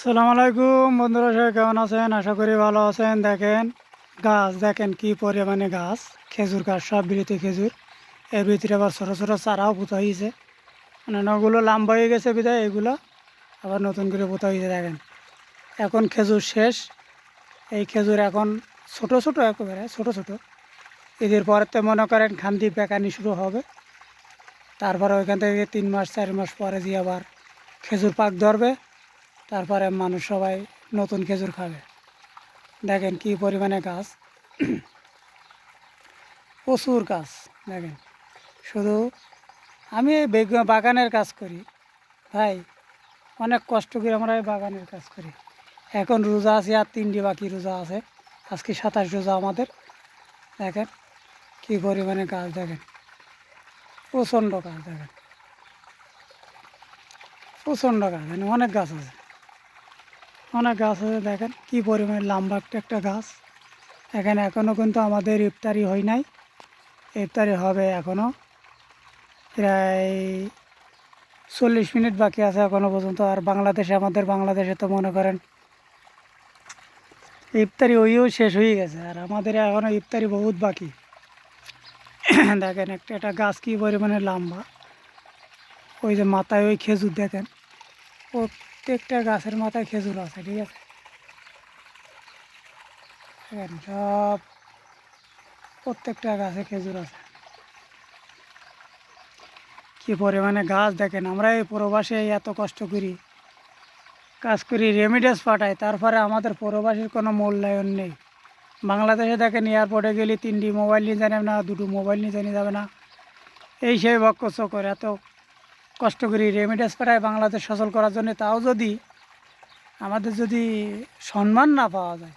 সালাম আলাইকুম বন্ধুরা, সবাই কেমন আছেন? আশা করি ভালো আছেন। দেখেন গাছ, দেখেন কি পরিমাণে গাছ, খেজুর গাছ, সব বিলিতি খেজুর। এর ভিতরে আবার ছোটো ছোটো চারাও পোতা হয়েছে, মানে ওগুলো লম্বা হয়ে গেছে বিধায় এগুলো আবার নতুন করে পোতা হয়েছে। দেখেন এখন খেজুর শেষ, এই খেজুর এখন ছোট ছোট, একেবারে ছোট ছোট। এদের পরেতে মনে করেন খান্তি পেকানি শুরু হবে, তারপরে ওইখান থেকে 3 মাস 4 মাস পরে দিয়ে আবার খেজুর পাক ধরবে, তারপরে মানুষ সবাই নতুন খেজুর খাবে। দেখেন কি পরিমাণে গাছ, প্রচুর গাছ। দেখেন শুধু আমি এই বাগানের কাজ করি ভাই, অনেক কষ্ট করে আমরা এই বাগানের কাজ করি। এখন রোজা আছে, আর 3টি বাকি রোজা আছে, আজকে 27 রোজা আমাদের। দেখেন কি পরিমাণে গাছ, দেখেন প্রচণ্ড গাছ, দেখেন প্রচণ্ড গাছ, অনেক গাছ আছে, অনেক গাছ আছে। দেখেন কি পরিমাণে লম্বা একটা গাছ। এখানে এখনও কিন্তু আমাদের ইফতারি হয় নাই, ইফতারি হবে এখনও প্রায় 40 মিনিট বাকি আছে এখনও পর্যন্ত। আর বাংলাদেশে, আমাদের বাংলাদেশে তো মনে করেন ইফতারি হয়েও শেষ হয়ে গেছে, আর আমাদের এখনও ইফতারি বহুত বাকি। দেখেন একটা গাছ কী পরিমাণে লম্বা, ওই যে মাথায় ওই খেজুর, দেখেন প্রত্যেকটা গাছের মাথায় খেজুর আছে, ঠিক আছে। দেখেন সব প্রত্যেকটা গাছে খেজুর আছে, কি পরিমাণে গাছ। দেখেন আমরা এই প্রবাসে এত কষ্ট করি, কাজ করি, রেমিডেন্স পাঠাই, তারপরে আমাদের প্রবাসীর কোনো মূল্যায়ন নেই। বাংলাদেশে দেখেন এয়ারপোর্টে গেলে 3টি মোবাইল নিয়ে জানে না, 2টো মোবাইল নিয়ে জানি যাবে না, এই সেই বক্কচ করে। এত কষ্ট করি রেমিডেন্স পাঠায় বাংলাদেশ সচল করার জন্য, তাও যদি আমাদের যদি সম্মান না পাওয়া যায়,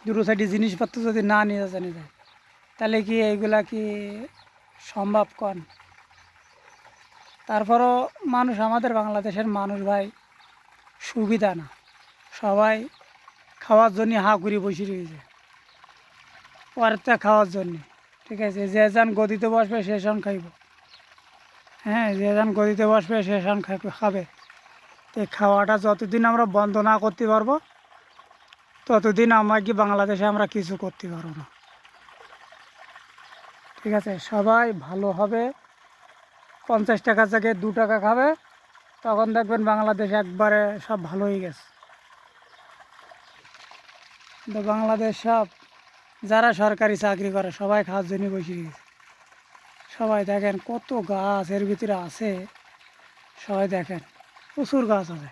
দুটো সাইডে জিনিসপত্র যদি না নিয়ে জানি যায়, তাহলে কি এইগুলা কি সম্ভব? কন তারপরও মানুষ, আমাদের বাংলাদেশের মানুষ ভাই সুবিধা না, সবাই খাওয়ার জন্য হাঁকুড়ি বসে রয়েছে, পরেরটা খাওয়ার জন্যে, ঠিক আছে। যে যান গদিতে বসবে সে সান খাইব, হ্যাঁ, যে যান গদিতে বসবে সে সান খাবে। তো খাওয়াটা যতদিন আমরা বন্ধ না করতে পারবো, ততদিন আমাকে বাংলাদেশে আমরা কিছু করতে পারবো না, ঠিক আছে। সবাই ভালো হবে, 50 টাকার জায়গায় 2 টাকা খাবে, তখন দেখবেন বাংলাদেশ একবারে সব ভালো হয়ে গেছে। কিন্তু বাংলাদেশ সব, যারা সরকারি চাকরি করে সবাই খাওয়ার জন্য বসে গেছে। সবাই দেখেন কত গাছ এর ভিতরে আছে, সবাই দেখেন প্রচুর গাছ আছে।